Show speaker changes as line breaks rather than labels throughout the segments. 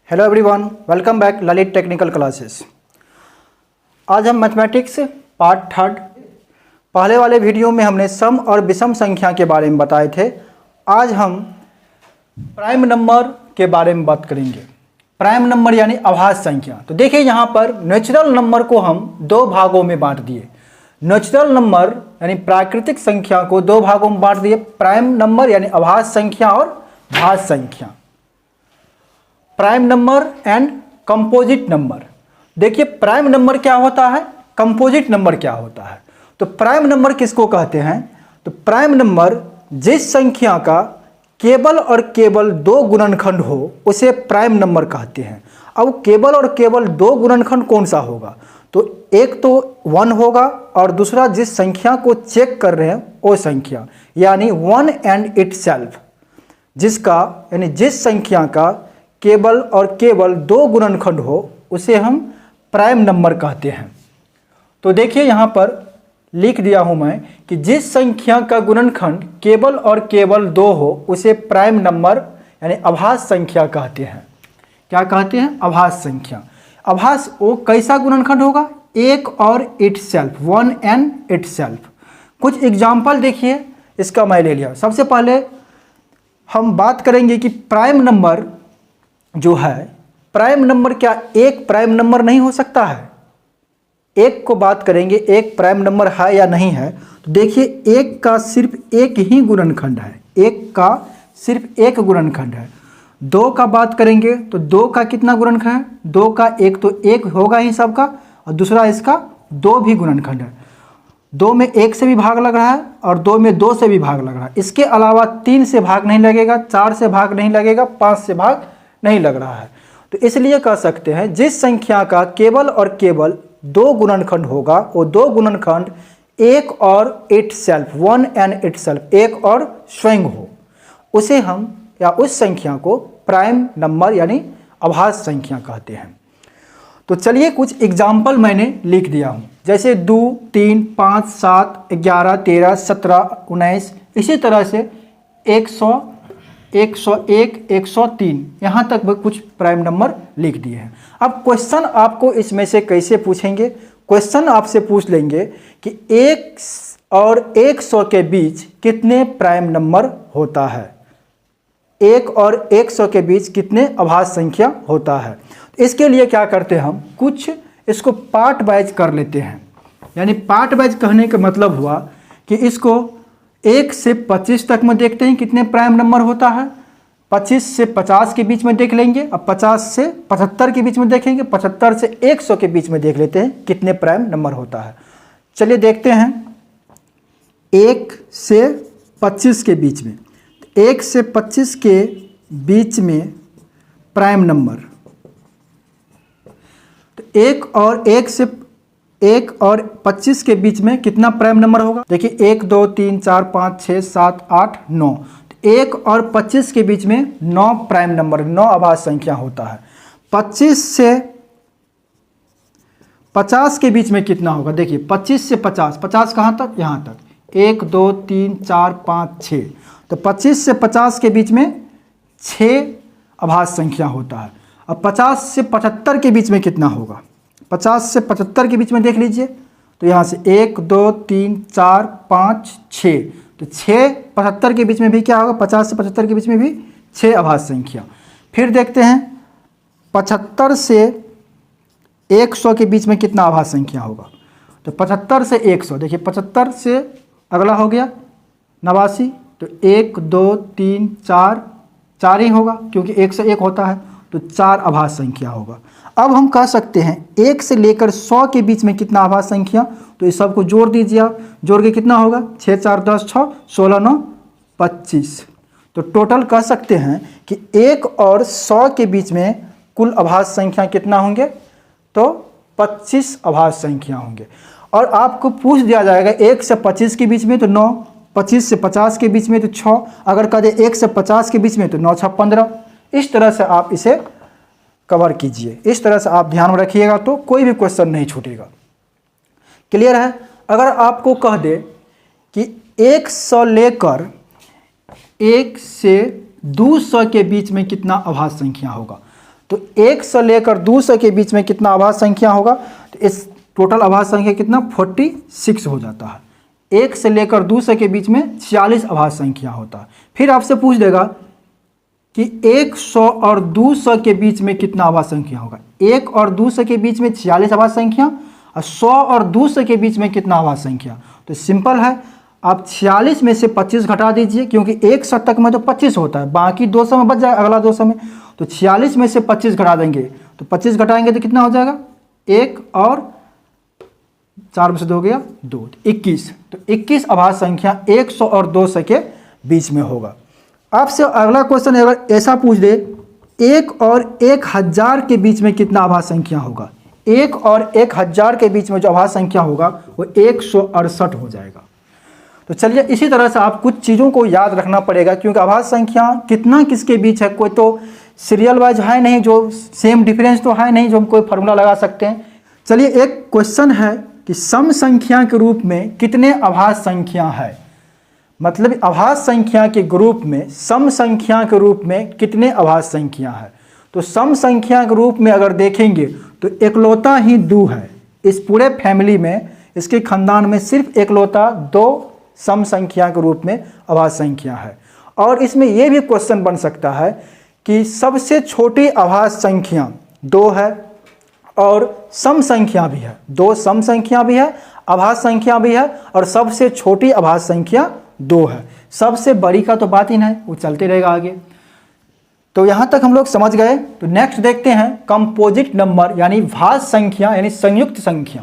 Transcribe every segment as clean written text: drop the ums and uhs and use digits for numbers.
Hello everyone, welcome back Lalit technical classes. आज हम mathematics part third, पहले वाले वीडियो में हमने सम और विषम संख्या के बारे में बताए थे। आज हम प्राइम नंबर के बारे में बात करेंगे। प्राइम नंबर यानी अभाज्य संख्या। तो देखिए यहाँ पर नेचुरल नंबर को हम दो भागों में बांट दिए। नेचुरल नंबर यानी प्राकृतिक संख्या को दो भागों में बांट दिए, प्राइम नंबर यानी अभाज्य संख्या और भाज्य संख्या। Prime number and composite number. देखिए प्राइम नंबर क्या होता है, कंपोजिट नंबर क्या होता है। तो प्राइम नंबर किसको कहते हैं? तो प्राइम नंबर जिस संख्या का केवल और केवल दो गुणनखंड हो उसे प्राइम नंबर कहते हैं। अब केवल और केवल दो गुणनखंड कौन सा होगा? तो एक तो 1 होगा और दूसरा जिस संख्या को चेक कर रहे हैं वो संख्या, यानी 1 एंड इटसेल्फ, जिसका यानी जिस संख्या का केवल और केवल दो गुणनखंड हो उसे हम प्राइम नंबर कहते हैं। तो देखिए यहाँ पर लिख दिया हूँ मैं कि जिस संख्या का गुणनखंड केवल और केवल दो हो उसे प्राइम नंबर यानी अभाज्य संख्या कहते हैं। क्या कहते हैं? अभाज्य संख्या। अभाज्य वो कैसा गुणनखंड होगा? एक और इटसेल्फ, 1 एंड इटसेल्फ। कुछ एग्जाम्पल देखिए, इसका मैं ले लिया। सबसे पहले हम बात करेंगे कि प्राइम नंबर जो है, प्राइम नंबर क्या एक प्राइम नंबर नहीं हो सकता है? एक को बात करेंगे, एक प्राइम नंबर है या नहीं है। तो देखिए एक का सिर्फ एक ही गुणनखंड है, एक का सिर्फ एक गुणनखंड है। दो का बात करेंगे तो दो का कितना गुणनखंड है? दो का एक तो एक होगा ही सबका, और दूसरा इसका दो भी गुणनखंड है। दो में एक से भी भाग लग रहा है और दो में दो से भी भाग लग रहा है। इसके अलावा 3 से भाग नहीं लगेगा, 4 से भाग नहीं लगेगा, 5 से भाग नहीं लग रहा है। तो इसलिए कह सकते हैं जिस संख्या का केवल और केवल दो गुणनखंड होगा वो दो गुणनखंड एक और इटसेल्फ, 1 एंड इटसेल्फ, एक और स्वयं हो, उसे हम या उस संख्या को प्राइम नंबर यानी अभाज्य संख्या कहते हैं। तो चलिए कुछ एग्जाम्पल मैंने लिख दिया हूँ, जैसे 2, 3, 5, 7, 11, 13, 17, 19, इसी तरह से 100, 101, 103, यहाँ तक भी कुछ प्राइम नंबर लिख दिए हैं। अब क्वेश्चन आपको इसमें से कैसे पूछेंगे? क्वेश्चन आपसे पूछ लेंगे कि 1 और 100 के बीच कितने प्राइम नंबर होता है, 1 और 100 के बीच कितने अभाज्य संख्या होता है। इसके लिए क्या करते हैं हम, कुछ इसको पार्ट वाइज कर लेते हैं। यानी पार्ट वाइज कहने का मतलब हुआ कि इसको 1 से 25 तक में देखते हैं कितने प्राइम नंबर होता है, 25 से 50 के बीच में देख लेंगे, अब 50 से 75 के बीच में देखेंगे, 75 से 100 के बीच में देख लेते हैं कितने प्राइम नंबर होता है। चलिए देखते हैं 1 से 25 के बीच में। 1 से 25 के बीच में प्राइम नंबर, तो 1 और 25 के बीच में कितना प्राइम नंबर होगा? देखिए 1, 2, 3, 4, 5, 6, 7, 8, 9। 1 और 25 के बीच में 9 प्राइम नंबर, 9 अभाज्य संख्या होता है। 25 से 50 के बीच में कितना होगा? देखिए 25 से 50, 50 कहाँ तक? यहाँ तक, 1, 2, 3, 4, 5, 6। तो 25 से 50 के बीच में 6 अभाज्य संख्या होता है। अब 50 से 75 के बीच में कितना होगा? 50 से 75 के बीच में देख लीजिए, तो यहाँ से 1, 2, 3, 4, 5, 6, तो 6 75 के बीच में भी क्या होगा? 50 से 75 के बीच में भी 6 अभाज्य संख्या। फिर देखते हैं 75 से 100 के बीच में कितना अभाज्य संख्या होगा? तो 75 से 100, देखिए 75 से अगला हो गया 89, तो 1, 2, 3, 4 ही होगा क्योंकि 1 से 1 होता है, तो 4 अभाज्य संख्या होगा। अब हम कह सकते हैं 1 से लेकर 100 के बीच में कितना अभाज्य संख्या, तो इस सबको जोड़ दीजिए आप, जोड़ के कितना होगा? 6, 4, 10, 6, 16, 9, 25। तो टोटल कह सकते हैं कि 1 और 100 के बीच में कुल अभाज्य संख्या कितना होंगे? तो 25 अभाज्य संख्या होंगे। और आपको पूछ दिया जाएगा 1 से 25 के बीच में तो 9, 25 से 50 के बीच में तो 6, अगर कह दे 1 से 50 के बीच में तो 9, 6, 15। इस तरह से आप इसे कवर कीजिए, इस तरह से आप ध्यान में रखिएगा तो कोई भी क्वेश्चन नहीं छूटेगा। क्लियर है? अगर आपको कह दे कि 100 लेकर 1 से 200 के बीच में कितना अभाज्य संख्या होगा, तो 1 से लेकर 200 के बीच में कितना आभाज्य संख्या होगा, तो इस टोटल आभाज्य संख्या कितना 46 हो जाता है। 1 से लेकर 200 के बीच में 46 आभाज्य संख्या होता है। फिर आपसे पूछ देगा कि 100 और 200 के बीच में कितना आभाज्य संख्या होगा। 1 और 200 के बीच में 46 आभाज्य संख्या और 100 और 200 के बीच में कितना आभाज्य संख्या। तो सिंपल है, आप 46 में से 25 घटा दीजिए, क्योंकि एक शतक में तो 25 होता है, बाकी 200 में बच जाएगा अगला 200 में। तो 46 में से 25 घटा देंगे, तो 25 घटाएंगे तो कितना हो जाएगा, 1 और 4 में से 2 गया 2, 21। तो 21 आभाज्य संख्या 100 और 200 के बीच में होगा। आपसे अगला क्वेश्चन अगर ऐसा पूछ दे, 1 और 1000 के बीच में कितना आभाज्य संख्या होगा। 1 और 1000 के बीच में जो आभाज्य संख्या होगा वो 168 हो जाएगा। तो चलिए इसी तरह से आप कुछ चीज़ों को याद रखना पड़ेगा, क्योंकि आभाज्य संख्या कितना किसके बीच है, कोई तो सीरियल वाइज है नहीं, जो सेम डिफरेंस तो है नहीं जो हम कोई फार्मूला लगा सकते हैं। चलिए एक क्वेश्चन है कि सम संख्या के रूप में कितने आभाज्य संख्या है, मतलब आभाज्य संख्या के ग्रुप में सम संख्या के रूप में कितने आभाज्य संख्या है। तो सम संख्या के रूप में अगर देखेंगे तो एकलौता ही 2 है। इस पूरे फैमिली में, इसके खानदान में सिर्फ एकलौता 2 सम संख्या के रूप में आभाज्य संख्या है। और इसमें यह भी क्वेश्चन बन सकता है कि सबसे छोटी आभाज्य संख्या 2 है और सम संख्या भी है, 2 सम संख्या भी है, आभाज्य संख्या भी है, और सबसे छोटी आभाज्य संख्या 2 है। सबसे बड़ी का तो बात ही नहीं, वो चलते रहेगा आगे। तो यहाँ तक हम लोग समझ गए। तो नेक्स्ट देखते हैं कंपोजिट नंबर, यानी भाज्य संख्या, यानी संयुक्त संख्या।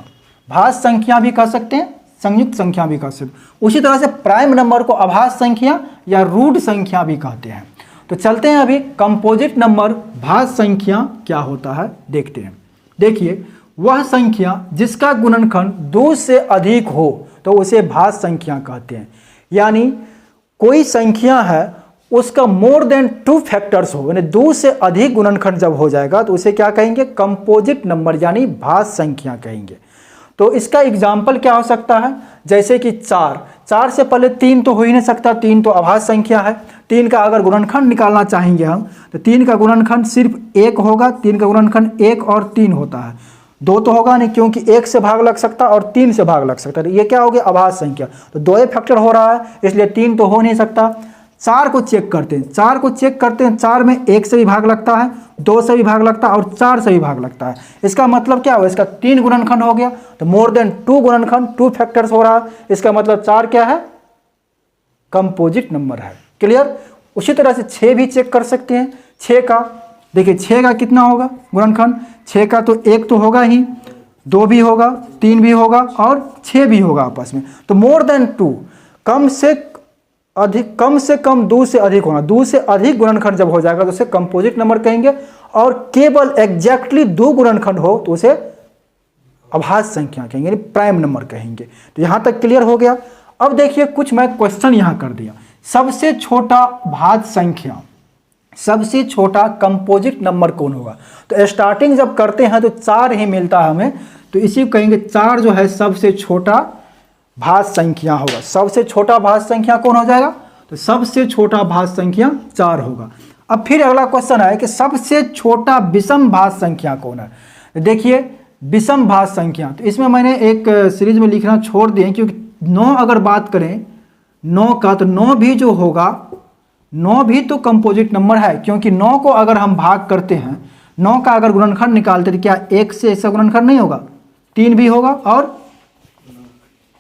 भाज्य संख्या भी कह सकते हैं, संयुक्त संख्या भी कह सकते हैं। उसी तरह से प्राइम नंबर को अभाज्य संख्या या रूट संख्या भी कहते हैं। तो चलते हैं अभी कंपोजिट नंबर भाज्य संख्या क्या होता है देखते हैं। देखिए, वह संख्या जिसका गुणनखंड 2 से अधिक हो तो उसे भाज्य संख्या कहते हैं। यानी कोई संख्या है उसका मोर देन 2 फैक्टर्स हो, यानी 2 से अधिक गुणनखंड जब हो जाएगा तो उसे क्या कहेंगे, कंपोजिट नंबर यानी भाज्य संख्या कहेंगे। तो इसका एग्जाम्पल क्या हो सकता है, जैसे कि 4 से पहले 3 तो हो ही नहीं सकता, 3 तो अभाज्य संख्या है। 3 का अगर गुणनखंड निकालना चाहेंगे हम तो 3 का गुणनखंड सिर्फ 1 होगा। 3 का गुणनखंड 1 और 3 होता है, 2 तो होगा नहीं, क्योंकि 1 से भाग लग सकता और 3 से भाग लग सकता है। ये क्या हो गया, अभाज्य संख्या। तो 2 फैक्टर हो रहा है, इसलिए 3 तो हो नहीं सकता। 4 को चेक करते हैं, 4 में 1 से भी भाग लगता है, 2 से भी भाग लगता है और 4 से भी भाग लगता है। इसका मतलब क्या हुआ, इसका 3 गुणनखंड हो गया। तो मोर देन 2 गुणनखंड, 2 फैक्टर्स हो रहा है, इसका मतलब 4 क्या है, कंपोजिट नंबर है। क्लियर। उसी तरह से 6 भी चेक कर सकते हैं। 6 का देखिए, 6 का कितना होगा गुणनखंड, 6 का तो 1 तो होगा ही, 2 भी होगा, 3 भी होगा और 6 भी होगा आपस में। तो मोर देन 2, कम से कम 2 से अधिक होना, 2 से अधिक गुणनखंड जब हो जाएगा तो उसे कंपोजिट नंबर कहेंगे। और केवल एग्जैक्टली 2 गुणनखंड हो तो उसे अभाज्य संख्या कहेंगे, यानी प्राइम नंबर कहेंगे। तो यहां तक क्लियर हो गया। अब देखिए, कुछ मैं क्वेश्चन यहां कर दिया। सबसे छोटा भाज्य संख्या, सबसे छोटा कंपोजिट नंबर कौन होगा। तो स्टार्टिंग जब करते हैं तो 4 ही मिलता है हमें, तो इसी को कहेंगे 4 जो है सबसे छोटा भाज्य संख्या होगा। सबसे छोटा भाज्य संख्या कौन हो जाएगा, तो सबसे छोटा भाज्य संख्या 4 होगा। अब फिर अगला क्वेश्चन है कि सबसे छोटा विषम भाज्य संख्या कौन है। देखिए, विषम भाज्य संख्या, तो इसमें मैंने एक सीरीज में लिखना छोड़ दिए, क्योंकि 9 अगर बात करें 9 का, तो 9 भी जो होगा, 9 भी तो कंपोजिट नंबर है, क्योंकि 9 को अगर हम भाग करते हैं, 9 का अगर गुणनखंड निकालते तो क्या 1 से ऐसा गुणनखंड नहीं होगा, 3 भी होगा और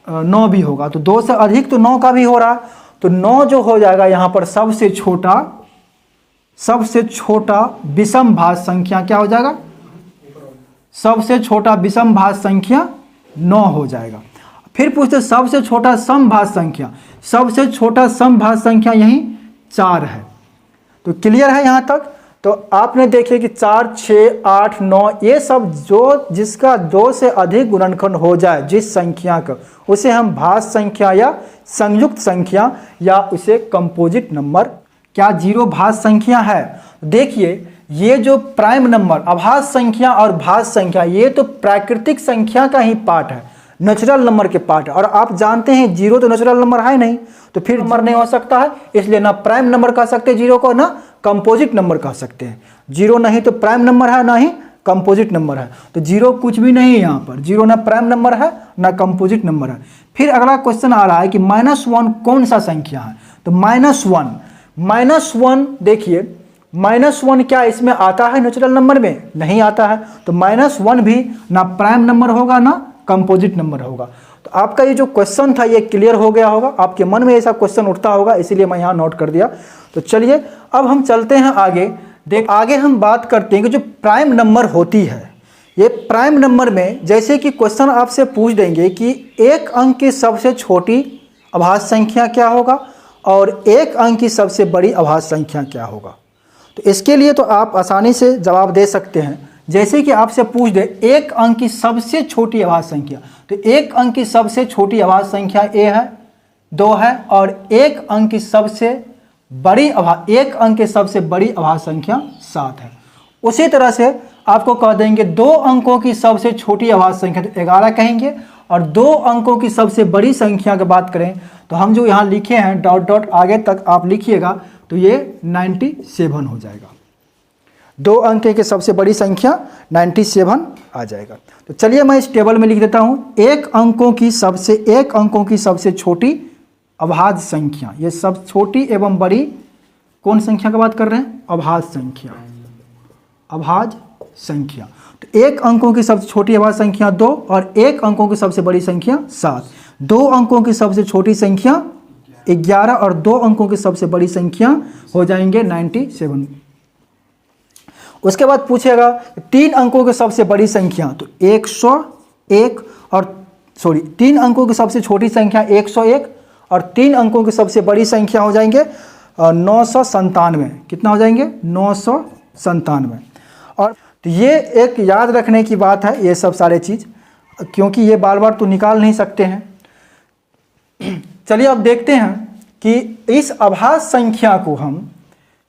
9 भी होगा। तो 2 से अधिक तो 9 का भी हो रहा है। तो 9 जो हो जाएगा यहाँ पर सबसे छोटा विषम भाज्य संख्या क्या हो जाएगा, सबसे छोटा विषम भाज्य संख्या 9 हो जाएगा। फिर पूछते सबसे छोटा सम भाज्य संख्या, सबसे छोटा सम भाज्य संख्या यही 4 है। तो क्लियर है यहाँ तक। तो आपने देखिए कि 4, 6, 8, 9 ये सब जो जिसका 2 से अधिक गुणनखंड हो जाए जिस संख्या का, उसे हम भाज्य संख्या या संयुक्त संख्या या उसे कंपोजिट नंबर। क्या 0 भाज्य संख्या है। देखिए, ये जो प्राइम नंबर, अभाज्य संख्या और भाज्य संख्या, ये तो प्राकृतिक संख्या का ही पार्ट है, नेचुरल नंबर के पार्ट है। और आप जानते हैं 0 तो नेचुरल नंबर है नहीं, तो फिर नंबर नहीं हो सकता है, इसलिए ना प्राइम नंबर कह सकते 0 को, ना कंपोजिट नंबर कह सकते हैं। जीरो नहीं तो प्राइम नंबर है, ना ही कंपोजिट नंबर है। तो जीरो कुछ भी नहीं है यहाँ पर, जीरो ना प्राइम नंबर है ना कंपोजिट नंबर है। फिर अगला क्वेश्चन आ रहा है कि -1 कौन सा संख्या है। तो -1 देखिए, -1 क्या इसमें आता है नेचुरल नंबर में? नहीं आता है। तो -1 भी ना प्राइम नंबर होगा ना कंपोजिट नंबर होगा। तो आपका ये जो क्वेश्चन था ये क्लियर हो गया होगा, आपके मन में ऐसा क्वेश्चन उठता होगा, इसीलिए मैं यहाँ नोट कर दिया। तो चलिए अब हम चलते हैं आगे। आगे हम बात करते हैं कि जो प्राइम नंबर होती है, ये प्राइम नंबर में जैसे कि क्वेश्चन आपसे पूछ देंगे कि एक अंक की सबसे छोटी अभाज्य संख्या क्या होगा और एक अंक की सबसे बड़ी अभाज्य संख्या क्या होगा। तो इसके लिए तो आप आसानी से जवाब दे सकते हैं। जैसे कि आपसे पूछ दे एक अंक की सबसे छोटी अभाज्य संख्या, तो एक अंक की सबसे छोटी अभाज्य संख्या ए है, 2 है, और एक अंक की सबसे बड़ी अभाज्य संख्या 7 है। उसी तरह से आपको कह देंगे 2 अंकों की सबसे छोटी अभाज्य संख्या, तो 11 कहेंगे, और 2 अंकों की सबसे बड़ी संख्या की बात करें तो हम जो यहाँ लिखे हैं डॉट डॉट आगे तक आप लिखिएगा तो ये 97 हो जाएगा। 2 अंक की सबसे बड़ी संख्या 97 आ जाएगा। तो चलिए मैं इस टेबल में लिख देता हूँ एक अंकों की सबसे छोटी अभाज्य संख्या। ये सब छोटी एवं बड़ी कौन संख्या की बात कर रहे हैं? अभाज्य संख्या। तो एक अंकों की सबसे छोटी अभाज्य संख्या 2 और एक अंकों की सबसे बड़ी संख्या 7। 2 अंकों की सबसे छोटी संख्या 11 और 2 अंकों की सबसे बड़ी संख्या हो जाएंगे 97। उसके बाद पूछेगा 3 अंकों की सबसे बड़ी संख्या, तो 101 और 3 अंकों की सबसे छोटी संख्या 101 और 3 अंकों की सबसे बड़ी संख्या हो जाएंगे 997। कितना हो जाएंगे? 997। और तो ये एक याद रखने की बात है ये सब सारे चीज़, क्योंकि ये बार बार तो निकाल नहीं सकते हैं। चलिए अब देखते हैं कि इस अभाज्य संख्या को हम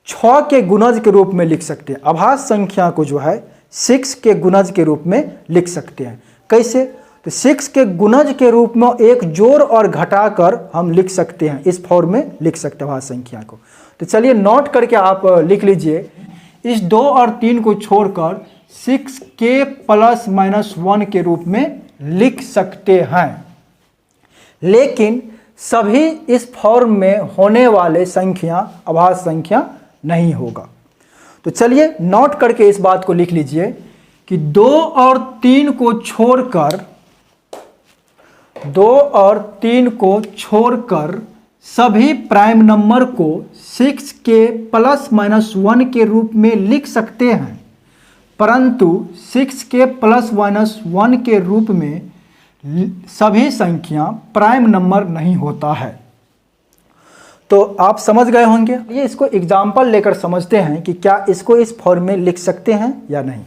6 के गुणज के रूप में लिख सकते हैं। अभाज्य संख्या को जो है 6 के गुणज के रूप में लिख सकते हैं। कैसे? तो 6 के गुणज के रूप में एक जोड़ और घटाकर हम लिख सकते हैं, इस फॉर्म में लिख सकते हैं अभाज्य संख्या को। तो चलिए नोट करके आप लिख लीजिए, इस 2 और 3 को छोड़कर 6k + -1 के रूप में लिख सकते हैं, लेकिन सभी इस फॉर्म में होने वाले संख्या अभाज्य संख्या नहीं होगा। तो चलिए नोट करके इस बात को लिख लीजिए कि 2 और 3 को छोड़कर सभी प्राइम नंबर को 6k + -1 के रूप में लिख सकते हैं, परंतु 6k + -1 के रूप में सभी संख्या प्राइम नंबर नहीं होता है। तो आप समझ गए होंगे। ये इसको एग्जाम्पल लेकर समझते हैं कि क्या इसको इस फॉर्म में लिख सकते हैं या नहीं।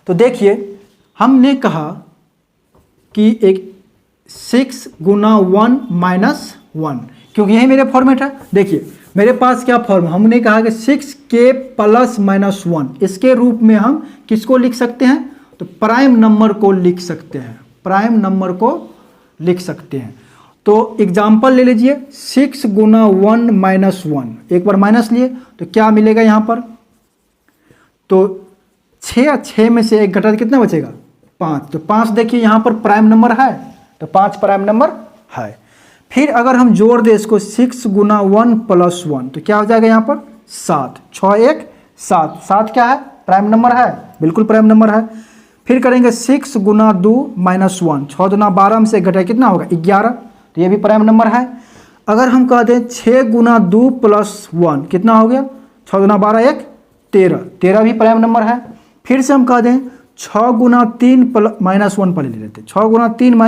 तो देखिए हमने कहा कि एक 6 × 1 - 1, क्योंकि यही मेरे फॉर्मेट है। देखिए मेरे पास क्या फॉर्म, हमने कहा कि 6k + -1, इसके रूप में हम किसको लिख सकते हैं? तो प्राइम नंबर को लिख सकते हैं, तो एग्जाम्पल ले लीजिए 6 × 1 - 1, एक बार माइनस लिए तो क्या मिलेगा यहाँ पर? तो 6 में से 1 घटा कितना बचेगा? 5। तो 5 देखिए यहाँ पर प्राइम नंबर है, तो 5 प्राइम नंबर है। फिर अगर हम जोड़ दें इसको 6 × 1 + 1, तो क्या हो जाएगा यहाँ पर? 7। 6 1 7, 7 क्या है? प्राइम नंबर है, बिल्कुल प्राइम नंबर है। फिर करेंगे 6 × 2 - 1, 6 × 2 12 में से घटा कितना होगा? 11, तो ये भी प्राइम नंबर है। अगर हम कह दें 6 × 2 + 1 कितना हो गया? 6 × 2 12 1 13, 13 भी प्राइम नंबर है। फिर से हम कह दें 6 × 3 + -1 पहले ले लेते हैं, 6 × 3 -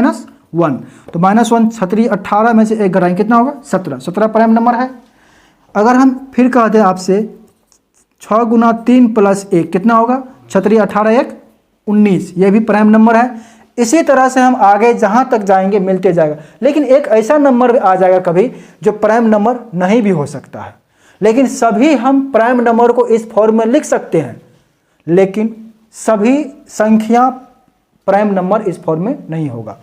1, तो -1 छतरी 18 में से 1 घटाएं कितना होगा? 17, 17 प्राइम नंबर है। अगर हम फिर कह दें आपसे 6 × 3 + 1 कितना होगा? छतरी 18 1 19, ये भी प्राइम नंबर है। इसी तरह से हम आगे जहाँ तक जाएंगे मिलते जाएगा, लेकिन एक ऐसा नंबर आ जाएगा कभी जो प्राइम नंबर नहीं भी हो सकता है, लेकिन सभी हम प्राइम नंबर को इस फॉर्म में लिख सकते हैं, लेकिन सभी संख्या प्राइम नंबर इस फॉर्म में नहीं होगा।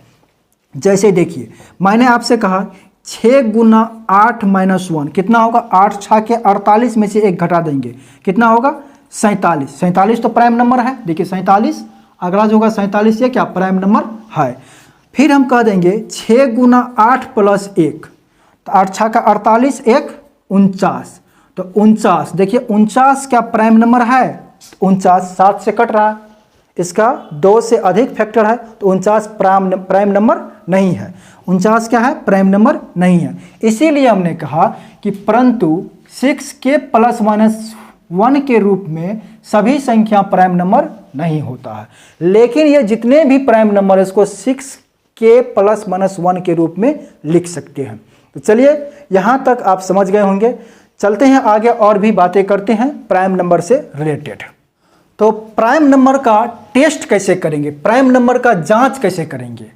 जैसे देखिए मैंने आपसे कहा 6 गुना 8 माइनस 1 कितना होगा? 8 छः के 48 में से 1 घटा देंगे, कितना होगा? 47। 47 तो प्राइम नंबर है, देखिए 47, अगला जो होगा 47 ये क्या प्राइम नंबर है। फिर हम कह देंगे 6 गुना 8 प्लस 1, तो 8 छः का 48, 1 49, तो 49, देखिए 49 क्या प्राइम नंबर है? 49 7 से कट रहा है, इसका 2 से अधिक फैक्टर है, तो 49 प्राइम नंबर नहीं है। 49 क्या है? प्राइम नंबर नहीं है। इसीलिए हमने कहा कि परंतु 6k प्लस माइनस 1 के रूप में सभी संख्या प्राइम नंबर नहीं होता है, लेकिन ये जितने भी प्राइम नंबर इसको 6k प्लस माइनस 1 के रूप में लिख सकते हैं। तो चलिए यहाँ तक आप समझ गए होंगे, चलते हैं आगे और भी बातें करते हैं प्राइम नंबर से रिलेटेड। तो प्राइम नंबर का टेस्ट कैसे करेंगे, प्राइम नंबर का जांच कैसे करेंगे?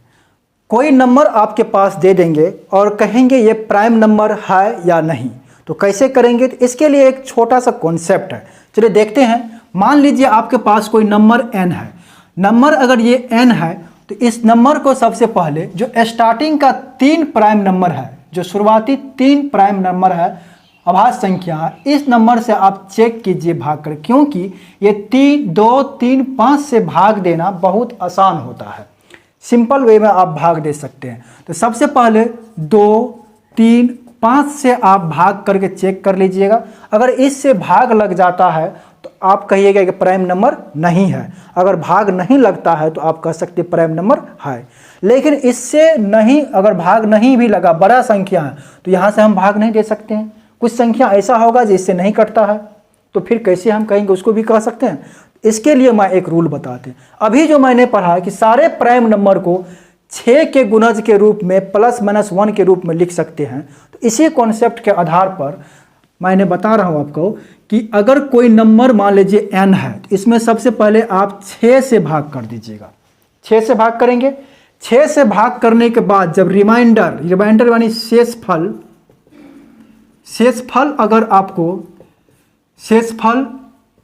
कोई नंबर आपके पास दे देंगे और कहेंगे ये प्राइम नंबर है या नहीं, तो कैसे करेंगे? तो इसके लिए एक छोटा सा कॉन्सेप्ट है, चलिए देखते हैं। मान लीजिए आपके पास कोई नंबर n है, नंबर अगर ये n है तो इस नंबर को सबसे पहले जो स्टार्टिंग का 3 प्राइम नंबर है, जो शुरुआती 3 प्राइम नंबर है अभाज्य संख्या, इस नंबर से आप चेक कीजिए भाग कर, क्योंकि ये 3 2 3 5 से भाग देना बहुत आसान होता है, सिंपल वे में आप भाग दे सकते हैं। तो सबसे पहले 2 3 5 से आप भाग करके चेक कर लीजिएगा, अगर इससे भाग लग जाता है तो आप कहिएगा कि प्राइम नंबर नहीं है, अगर भाग नहीं लगता है तो आप कह सकते प्राइम नंबर है। लेकिन इससे नहीं, अगर भाग नहीं भी लगा, बड़ा संख्या है, तो यहाँ से हम भाग नहीं दे सकते हैं। कुछ संख्या ऐसा होगा जिससे नहीं कटता है, तो फिर कैसे हम कहेंगे, उसको भी कह सकते हैं। इसके लिए मैं एक रूल बताते हैं। अभी जो मैंने पढ़ा कि सारे प्राइम नंबर को 6 के गुणज के रूप में प्लस माइनस 1 के रूप में लिख सकते हैं, तो इसी कॉन्सेप्ट के आधार पर मैंने बता रहा हूँ आपको कि अगर कोई नंबर मान लीजिए n है, तो इसमें सबसे पहले आप 6 से भाग कर दीजिएगा। 6 से भाग करेंगे, 6 से भाग करने के बाद जब रिमाइंडर यानी शेषफल अगर आपको शेषफल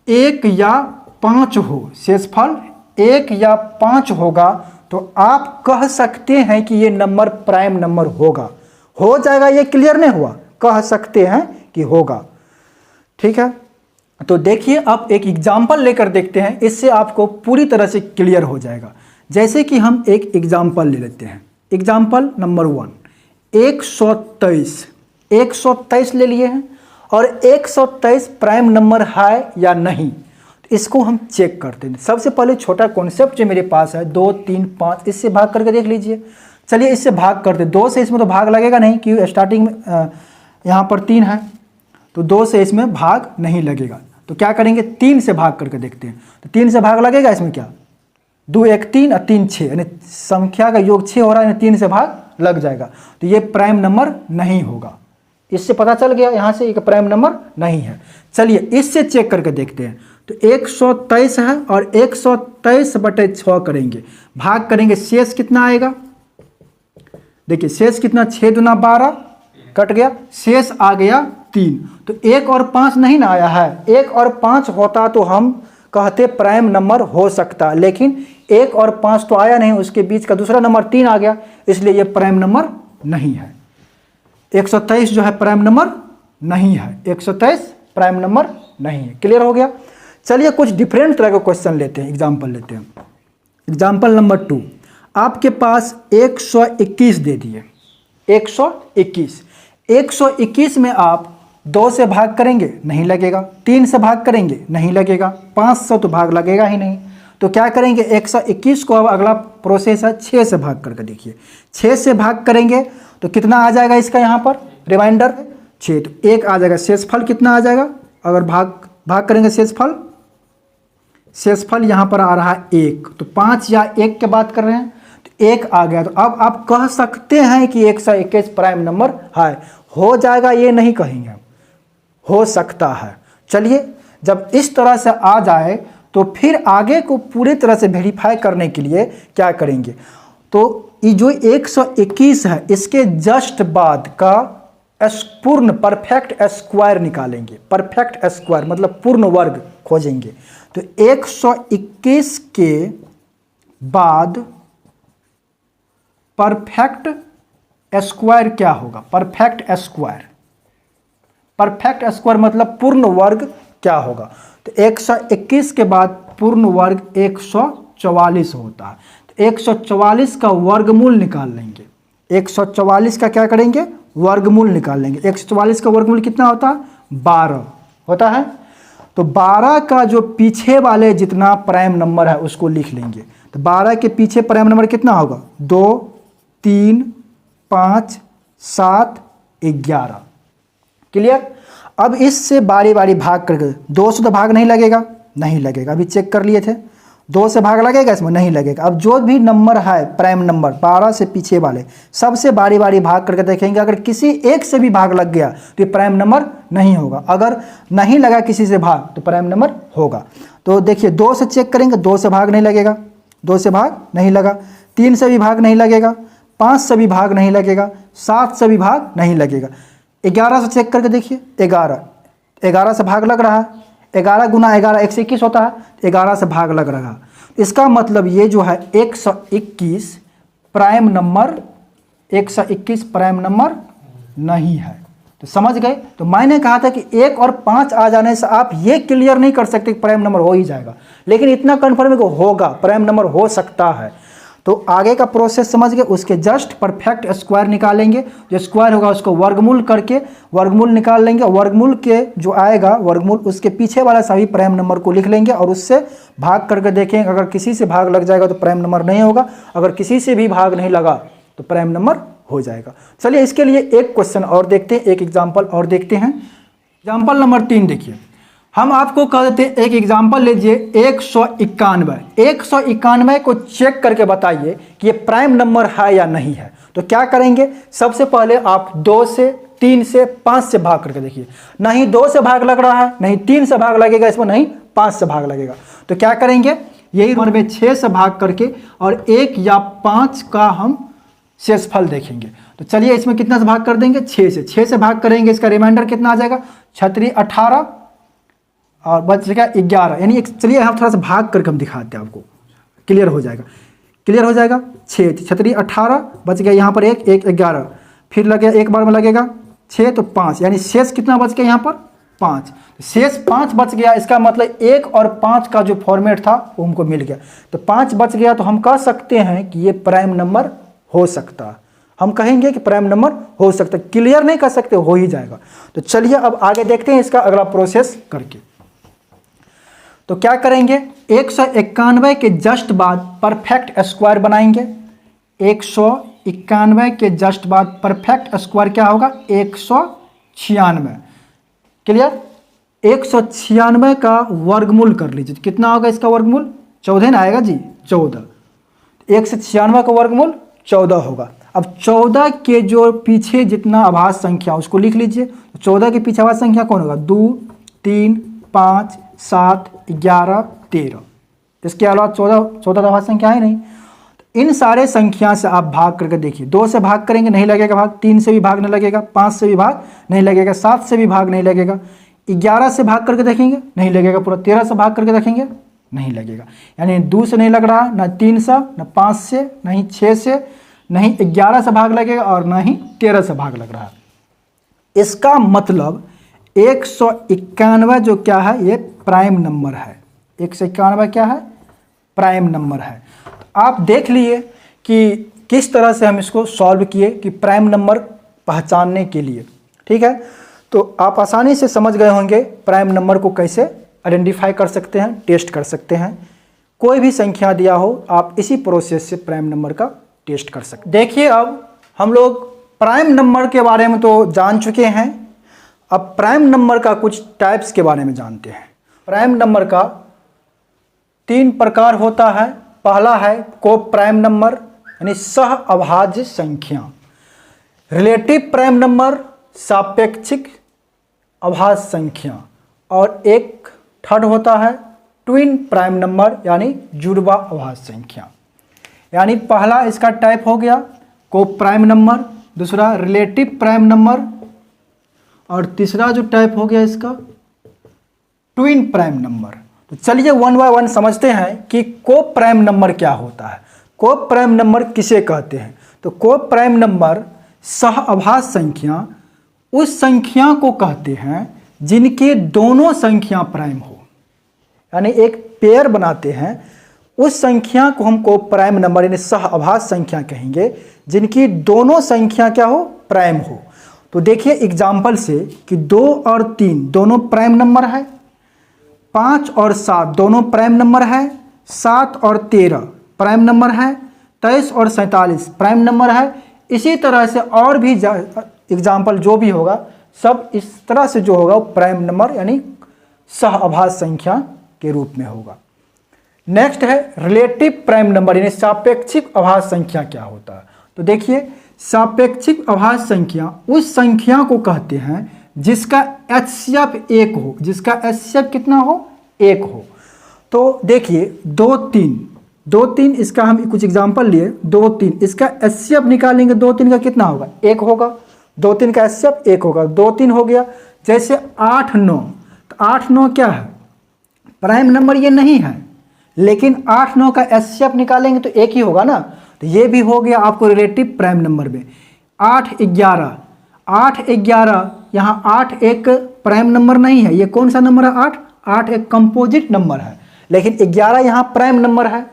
1 या 5 हो, शेषफल 1 या 5 होगा, तो आप कह सकते हैं कि ये नंबर प्राइम नंबर होगा। हो जाएगा, ये क्लियर नहीं हुआ? कह सकते हैं कि होगा, ठीक है। तो देखिए अब एक एग्जाम्पल लेकर देखते हैं, इससे आपको पूरी तरह से क्लियर हो जाएगा। जैसे कि हम एक एग्जाम्पल ले लेते हैं, एग्जाम्पल नंबर 1, 123 ले लिए हैं, और 123 प्राइम नंबर है या नहीं, तो इसको हम चेक करते हैं। सबसे पहले छोटा कॉन्सेप्ट जो मेरे पास है 2 3 5, इससे भाग करके देख लीजिए। चलिए इससे भाग करते, 2 से इसमें तो भाग लगेगा नहीं, क्योंकि स्टार्टिंग में यहाँ पर 3 है, तो 2 से इसमें भाग नहीं लगेगा। तो क्या करेंगे, 3 से भाग करके देखते हैं। तो 3 से भाग लगेगा, इसमें क्या 2 1 3 और 3 6, यानी संख्या का योग 6 हो रहा है, 3 से भाग लग जाएगा, तो ये प्राइम नंबर नहीं होगा। इससे पता चल गया यहाँ से एक प्राइम नंबर नहीं है। चलिए इससे चेक करके देखते हैं। तो 123 है और 123/6 करेंगे, भाग करेंगे, शेष कितना आएगा? देखिए शेष कितना, 6 दूना 12 कट गया, शेष आ गया 3। तो 1 और 5 नहीं ना आया है, 1 और 5 होता तो हम कहते प्राइम नंबर हो सकता, लेकिन 1 और 5 तो आया नहीं, उसके बीच का दूसरा नंबर 3 आ गया, इसलिए ये प्राइम नंबर नहीं है। 123 जो है प्राइम नंबर नहीं है, 123 प्राइम नंबर नहीं है। क्लियर हो गया? चलिए कुछ डिफरेंट तरह का क्वेश्चन लेते हैं, एग्जाम्पल लेते हैं। एग्जाम्पल नंबर 2, आपके पास 121 दे दिए, 121 में आप 2 से भाग करेंगे नहीं लगेगा, 3 से भाग करेंगे नहीं लगेगा, 500 तो भाग लगेगा ही नहीं। तो क्या करेंगे, 121 को अब अगला प्रोसेस है 6 से भाग करके देखिए। 6 से भाग करेंगे तो कितना आ जाएगा इसका, यहाँ पर रिमाइंडर 6, तो 1 आ जाएगा। शेषफल कितना आ जाएगा, अगर भाग करेंगे शेषफल यहाँ पर आ रहा है 1, तो 5 या 1 के बात कर रहे हैं, तो 1 आ गया। तो अब आप कह सकते हैं कि 121 प्राइम नंबर है, हो जाएगा ये नहीं कहेंगे, हो सकता है। चलिए जब इस तरह से आ जाए तो फिर आगे को पूरी तरह से वेरीफाई करने के लिए क्या करेंगे, तो ये जो 121 है इसके जस्ट बाद का पूर्ण परफेक्ट स्क्वायर निकालेंगे। परफेक्ट स्क्वायर मतलब पूर्ण वर्ग खोजेंगे। तो 121 के बाद परफेक्ट स्क्वायर क्या होगा, परफेक्ट स्क्वायर। परफेक्ट स्क्वायर मतलब पूर्ण वर्ग क्या होगा। तो 121 के बाद पूर्ण वर्ग 144 होता है। तो 144 का वर्गमूल निकाल लेंगे। 144 का क्या करेंगे, वर्गमूल निकाल लेंगे। 144 का वर्गमूल कितना होता है, 12 होता है। तो 12 का जो पीछे वाले जितना प्राइम नंबर है उसको लिख लेंगे। तो 12 के पीछे प्राइम नंबर कितना होगा, 2, 3, 5, 7, 11। क्लियर। अब इससे बारी बारी भाग करके, 2 से तो भाग नहीं लगेगा, नहीं लगेगा, अभी चेक कर लिए थे। 2 से भाग लगेगा इसमें, नहीं लगेगा। अब जो भी नंबर है प्राइम नंबर 12 से पीछे वाले सबसे बारी बारी भाग करके देखेंगे। अगर किसी एक से भी भाग लग गया तो ये प्राइम नंबर नहीं होगा। अगर नहीं लगा किसी से भाग तो प्राइम नंबर होगा। तो देखिए 2 से चेक करेंगे, 2 से भाग नहीं लगेगा, 2 से भाग नहीं लगा। 3 से भी भाग नहीं लगेगा, 5 से भी भाग नहीं लगेगा, 7 से भी भाग नहीं लगेगा। 11 से चेक करके देखिए, 11 से भाग लग रहा है। 11 गुना 11 121 होता है, 11 से भाग लग रहा है। इसका मतलब ये जो है 121 प्राइम नंबर, 121 प्राइम नंबर नहीं है। तो समझ गए। तो मैंने कहा था कि 1 और 5 आ जाने से आप ये क्लियर नहीं कर सकते कि प्राइम नंबर हो ही जाएगा, लेकिन इतना कन्फर्म है कि होगा, प्राइम नंबर हो सकता है। तो आगे का प्रोसेस समझ गए। उसके जस्ट परफेक्ट स्क्वायर निकालेंगे। जो स्क्वायर होगा उसको वर्गमूल करके वर्गमूल निकाल लेंगे। वर्गमूल के जो आएगा वर्गमूल, उसके पीछे वाला सभी प्राइम नंबर को लिख लेंगे और उससे भाग करके देखेंगे। अगर किसी से भाग लग जाएगा तो प्राइम नंबर नहीं होगा, अगर किसी से भी भाग नहीं लगा तो प्राइम नंबर हो जाएगा। चलिए इसके लिए एक क्वेश्चन और देखते हैं, एक एग्जाम्पल और देखते हैं। एग्जाम्पल नंबर 3 देखिए। हम आपको कह देते हैं, एक एग्जाम्पल लीजिए 191। 191 को चेक करके बताइए कि ये प्राइम नंबर है या नहीं है। तो क्या करेंगे, सबसे पहले आप 2 से, 3 से, 5 से भाग करके देखिए। नहीं 2 से भाग लग रहा है, नहीं 3 से भाग लगेगा इसमें, नहीं 5 से भाग लगेगा। तो क्या करेंगे, यही नंबर में 6 से भाग करके और 1 या 5 का हम शेषफल देखेंगे। तो चलिए इसमें कितना से भाग कर देंगे, 6 से भाग करेंगे। इसका रिमाइंडर कितना आ जाएगा, 6 18 और बचेगा 11। यानी चलिए हम थोड़ा सा भाग करके हम दिखाते हैं, आपको क्लियर हो जाएगा। 6 6 18 बच गया, यहाँ पर 1 11, फिर लगे एक बार में लगेगा 6 तो 5, यानी शेष कितना बच गया यहाँ पर 5। शेष 5 बच गया। इसका मतलब 1 और 5 का जो फॉर्मेट था वो हमको मिल गया। तो 5 बच गया, तो हम कह सकते हैं कि ये प्राइम नंबर हो सकता है। हम कहेंगे कि प्राइम नंबर हो सकता है, क्लियर नहीं कर सकते, हो ही जाएगा। तो चलिए अब आगे देखते हैं इसका अगला प्रोसेस करके। तो क्या करेंगे, 191 के जस्ट बाद परफेक्ट स्क्वायर बनाएंगे। 191 के जस्ट बाद परफेक्ट स्क्वायर क्या होगा, 196। क्लियर। 196 का वर्गमूल कर लीजिए, कितना होगा इसका वर्गमूल, 14 ना आएगा जी, 14। 196 का वर्गमूल 14 होगा। अब 14 के जो पीछे जितना आभाज्य संख्या उसको लिख लीजिए। 14 के पीछे आभाज्य संख्या कौन होगा, 2, 3, 5, 7, 11, 13। इसके अलावा 14 आभाज्य संख्या है नहीं। तो इन सारे संख्या से आप भाग करके देखिए। 2 से भाग करेंगे, नहीं लगेगा भाग। 3 से भी भाग नहीं लगेगा, 5 से भी भाग नहीं लगेगा, 7 से भी भाग नहीं लगेगा। 11 से भाग करके देखेंगे, नहीं लगेगा पूरा। 13 से भाग करके देखेंगे, नहीं लगेगा। यानी 2 से नहीं लग रहा, ना 3 से, ना 5 से, नहीं 6 से, नहीं 11 से भाग लगेगा और ना ही 13 से भाग लग रहा है। इसका मतलब 191 जो क्या है, ये प्राइम नंबर है। 191 क्या है, प्राइम नंबर है। तो आप देख लिए कि किस तरह से हम इसको सॉल्व किए कि प्राइम नंबर पहचानने के लिए। ठीक है, तो आप आसानी से समझ गए होंगे प्राइम नंबर को कैसे आइडेंटिफाई कर सकते हैं, टेस्ट कर सकते हैं। कोई भी संख्या दिया हो, आप इसी प्रोसेस से प्राइम नंबर का टेस्ट कर सकते हैं। देखिए अब हम लोग प्राइम नंबर के बारे में तो जान चुके हैं। अब प्राइम नंबर का कुछ टाइप्स के बारे में जानते हैं। प्राइम नंबर का 3 प्रकार होता है। पहला है को प्राइम नंबर, यानी सह अभाज्य संख्या। रिलेटिव प्राइम नंबर, सापेक्षिक अभाज्य संख्या। और एक थर्ड होता है ट्विन प्राइम नंबर, यानी जुड़वा अभाज्य संख्या। यानी पहला इसका टाइप हो गया को प्राइम नंबर, दूसरा रिलेटिव प्राइम नंबर, और तीसरा जो टाइप हो गया इसका ट्विन प्राइम नंबर। तो चलिए वन बाय वन समझते हैं कि को प्राइम नंबर क्या होता है, को प्राइम नंबर किसे कहते हैं। तो को प्राइम नंबर सहअभाज्य संख्या उस संख्या को कहते हैं जिनके दोनों संख्या प्राइम हो, यानी एक पेयर बनाते हैं, उस संख्या को हमको प्राइम नंबर यानी सहअभाज्य संख्या कहेंगे जिनकी दोनों संख्या क्या हो, प्राइम हो। तो देखिए एग्जाम्पल से कि 2 और 3 दोनों प्राइम नंबर है, 5 और 7 दोनों प्राइम नंबर है, 7 और 13 प्राइम नंबर है, 23 और 47 प्राइम नंबर है। इसी तरह से और भी एग्जाम्पल जो भी होगा सब इस तरह से जो होगा वो प्राइम नंबर यानी सहअभाज्य संख्या के रूप में होगा। नेक्स्ट है रिलेटिव प्राइम नंबर यानी सापेक्षिक अभाज्य संख्या क्या होता है। तो देखिए सापेक्षिक अभाज्य संख्या उस संख्या को कहते हैं जिसका HCF 1 हो, जिसका HCF कितना हो, 1 हो। तो देखिए 2 3 इसका हम कुछ एग्जांपल लिए, 2 3 इसका HCF निकालेंगे, 2 3 का कितना होगा, 1 होगा। 2 3 का HCF 1 होगा, 2 3 हो गया। जैसे 8 9, तो 8 9 क्या है, प्राइम नंबर ये नहीं है, लेकिन 8 9 का HCF निकालेंगे तो 1 ही होगा ना, तो ये भी हो गया आपको रिलेटिव प्राइम नंबर में। 8 11 यहाँ 8 एक प्राइम नंबर नहीं है, ये कौन सा नंबर है, 8 एक कंपोजिट नंबर है, लेकिन 11 यहाँ प्राइम नंबर है,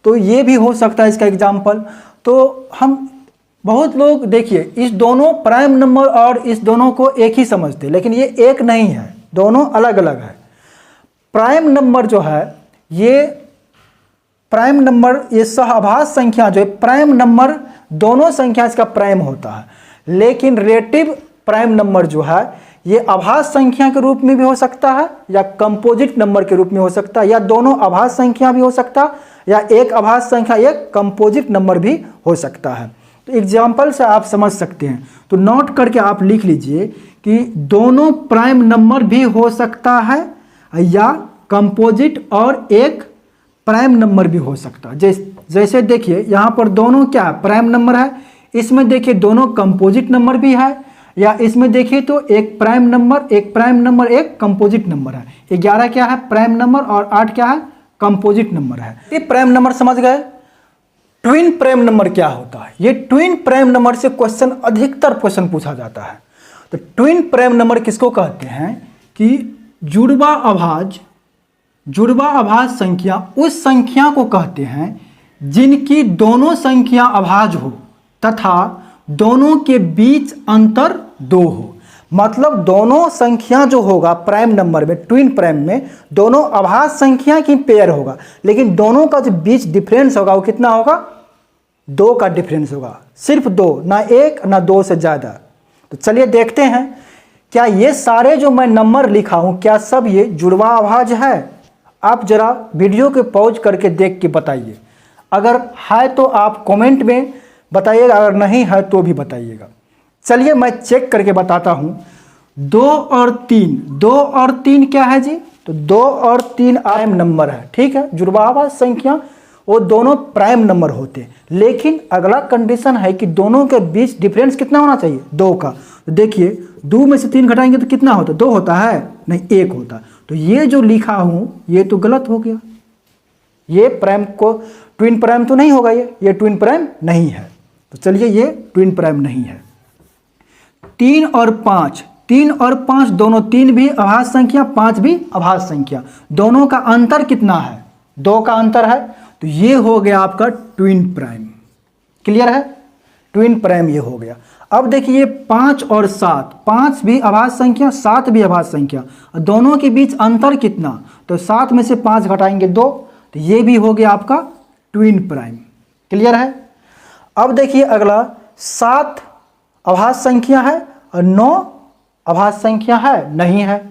तो ये भी हो सकता है इसका एग्जाम्पल। तो हम बहुत लोग देखिए इस दोनों प्राइम नंबर और इस दोनों को एक ही समझते हैं, लेकिन ये एक नहीं है, दोनों अलग अलग है। प्राइम नंबर जो है ये प्राइम नंबर, ये सहअभाज्य संख्या जो है प्राइम नंबर दोनों संख्या इसका प्राइम होता है, लेकिन रिलेटिव प्राइम नंबर जो है ये अभाज्य संख्या के रूप में भी हो सकता है या कंपोजिट नंबर के रूप में हो सकता है, या दोनों अभाज्य संख्या भी हो सकता है, या एक अभाज्य संख्या एक कंपोजिट नंबर भी हो सकता है। तो एग्जाम्पल से आप समझ सकते हैं, तो नोट करके आप लिख लीजिए कि दोनों प्राइम नंबर भी हो सकता है या कंपोजिट और एक प्राइम नंबर भी हो सकता है। जैसे देखिए यहाँ पर दोनों क्या है, प्राइम नंबर है, इसमें देखिए दोनों कंपोजिट नंबर भी है, या इसमें देखिए तो एक प्राइम नंबर एक कंपोजिट नंबर है। 11 क्या है, प्राइम नंबर, और 8 क्या है, कंपोजिट नंबर है। ये प्राइम नंबर समझ गए। ट्विन प्राइम नंबर क्या होता है, ये ट्विन प्राइम नंबर से क्वेश्चन अधिकतर क्वेश्चन पूछा जाता है। तो ट्विन प्राइम नंबर किसको कहते हैं कि जुड़वा अभाज्य संख्या उस संख्या को कहते हैं जिनकी दोनों संख्या अभाज्य हो तथा दोनों के बीच अंतर 2 हो। मतलब दोनों संख्या जो होगा प्राइम नंबर में, ट्विन प्राइम में दोनों अभाज्य संख्या की पेयर होगा, लेकिन दोनों का जो बीच डिफरेंस होगा वो कितना होगा, 2 का डिफरेंस होगा, सिर्फ 2, ना 1 ना 2 से ज़्यादा। तो चलिए देखते हैं क्या ये सारे जो मैं नंबर लिखा हूँ क्या सब ये जुड़वा अभाज्य है। आप जरा वीडियो के पॉज करके देख के बताइए, अगर है तो आप कमेंट में बताइएगा, अगर नहीं है तो भी बताइएगा। चलिए मैं चेक करके बताता हूँ। 2 और 3 क्या है जी, तो 2 और 3 प्राइम नंबर है, ठीक है, जुड़वा अभाज्य संख्या वो दोनों प्राइम नंबर होते हैं, लेकिन अगला कंडीशन है कि दोनों के बीच डिफरेंस कितना होना चाहिए, 2 का। तो देखिए 2 में से 3 घटाएंगे तो कितना होता है, 2 होता है, नहीं 1 होता। तो ये जो लिखा हूँ ये तो गलत हो गया, ये प्राइम को ट्विन प्राइम तो नहीं होगा, ये ट्विन प्राइम नहीं है। तो चलिए ये ट्विन प्राइम नहीं है। 3 और 5 दोनों, 3 भी अभाज्य संख्या, 5 भी अभाज्य संख्या, दोनों का अंतर कितना है, 2 का अंतर है, तो ये हो गया आपका ट्विन प्राइम। क्लियर है, ट्विन प्राइम ये हो गया। अब देखिए 5 और 7, 5 भी अभाज्य संख्या, 7 भी अभाज्य संख्या, दोनों के बीच अंतर कितना, तो 7 में से 5 घटाएंगे 2, तो ये भी हो गया आपका ट्विन प्राइम। क्लियर है। अब देखिए अगला 7 अभाज्य संख्या है और 9 अभाज्य संख्या है, नहीं है,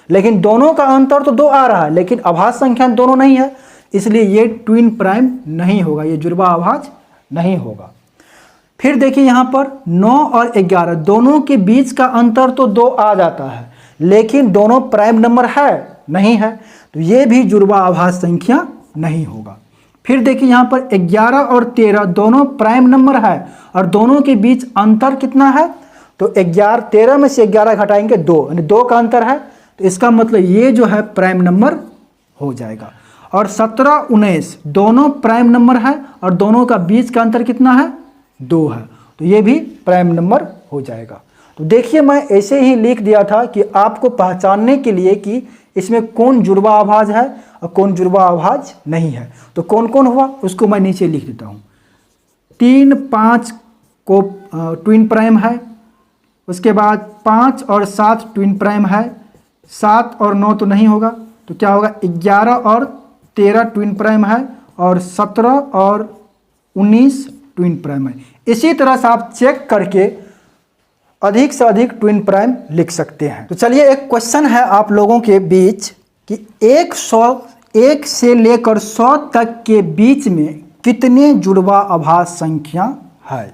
लेकिन दोनों का अंतर तो 2 आ रहा है, लेकिन अभाज्य संख्या दोनों नहीं है, इसलिए ये ट्विन प्राइम नहीं होगा, ये जुड़वा अभाज्य नहीं होगा। फिर देखिए यहाँ पर 9 और 11 दोनों के बीच का अंतर तो 2 आ जाता है, लेकिन दोनों प्राइम नंबर है, नहीं है, तो ये भी जुड़वा अभाज्य संख्या नहीं होगा। फिर देखिए यहाँ पर 11 और 13 दोनों प्राइम नंबर है और दोनों के बीच अंतर कितना है, तो 13 में से 11 घटाएंगे 2, यानी 2 का अंतर है, तो इसका मतलब ये जो है प्राइम नंबर हो जाएगा। और 17 19 दोनों प्राइम नंबर है और दोनों का बीच का अंतर कितना है, 2 है, तो ये भी प्राइम नंबर हो जाएगा। तो देखिए मैं ऐसे ही लिख दिया था कि आपको पहचानने के लिए कि इसमें कौन जुड़वा आभाज है और कौन जुड़वा आभाज नहीं है। तो कौन कौन हुआ उसको मैं नीचे लिख देता हूँ। 3, 5 को ट्विन प्राइम है, उसके बाद 5 और 7 ट्विन प्राइम है, 7 और 9 तो नहीं होगा, तो क्या होगा 11 और 13 ट्विन प्राइम है, और 17 और 19 ट्विन प्राइम है। इसी तरह से आप चेक करके अधिक से अधिक ट्विन प्राइम लिख सकते हैं। तो चलिए एक क्वेश्चन है आप लोगों के बीच कि 1 से लेकर 100 तक के बीच में कितने जुड़वा आभाज संख्या है।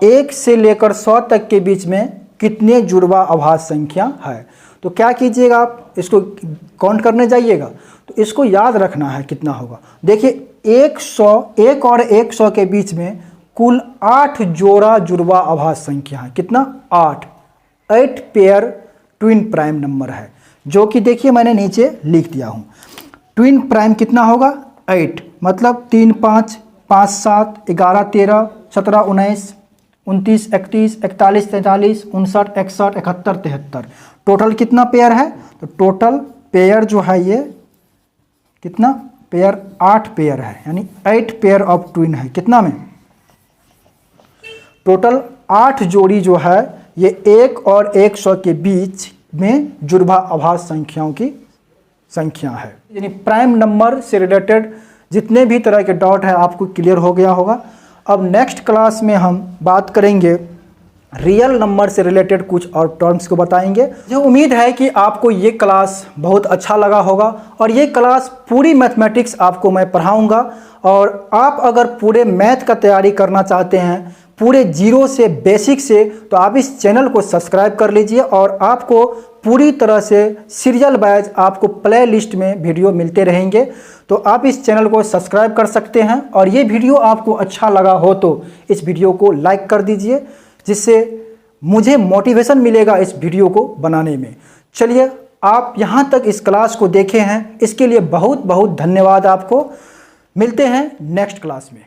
1 से लेकर 100 तक के बीच में कितने जुड़वा आभाज संख्या है। तो क्या कीजिएगा, आप इसको काउंट करने जाइएगा तो इसको याद रखना है कितना होगा। देखिए 1 और 100 के बीच में कुल 8 जोड़ा जुड़वा आभाज संख्या है। कितना 8 पेयर ट्विन प्राइम नंबर है, जो कि देखिए मैंने नीचे लिख दिया हूँ। ट्विन प्राइम कितना होगा 8, मतलब 3, 5, 5, 7, 11, 13, 17, 19, 29, 31, 41, 43, 59, 61, 71, 73। टोटल कितना पेयर है, तो टोटल पेयर जो है ये कितना पेयर 8 पेयर है, यानी 8 पेयर ऑफ ट्विन है। कितना में टोटल 8 जोड़ी जो है ये 1 और 100 के बीच में जुड़वा आभाज संख्याओं की संख्या है। यानी प्राइम नंबर से रिलेटेड जितने भी तरह के डाउट है आपको क्लियर हो गया होगा। अब नेक्स्ट क्लास में हम बात करेंगे रियल नंबर से रिलेटेड कुछ और टर्म्स को बताएंगे। मुझे उम्मीद है कि आपको ये क्लास बहुत अच्छा लगा होगा और ये क्लास पूरी मैथमेटिक्स आपको मैं पढ़ाऊंगा। और आप अगर पूरे मैथ का तैयारी करना चाहते हैं पूरे जीरो से बेसिक से, तो आप इस चैनल को सब्सक्राइब कर लीजिए और आपको पूरी तरह से सीरियल वाइज आपको प्ले लिस्ट में वीडियो मिलते रहेंगे। तो आप इस चैनल को सब्सक्राइब कर सकते हैं और ये वीडियो आपको अच्छा लगा हो तो इस वीडियो को लाइक कर दीजिए, जिससे मुझे मोटिवेशन मिलेगा इस वीडियो को बनाने में। चलिए, आप यहाँ तक इस क्लास को देखे हैं इसके लिए बहुत बहुत धन्यवाद आपको। मिलते हैं नेक्स्ट क्लास में।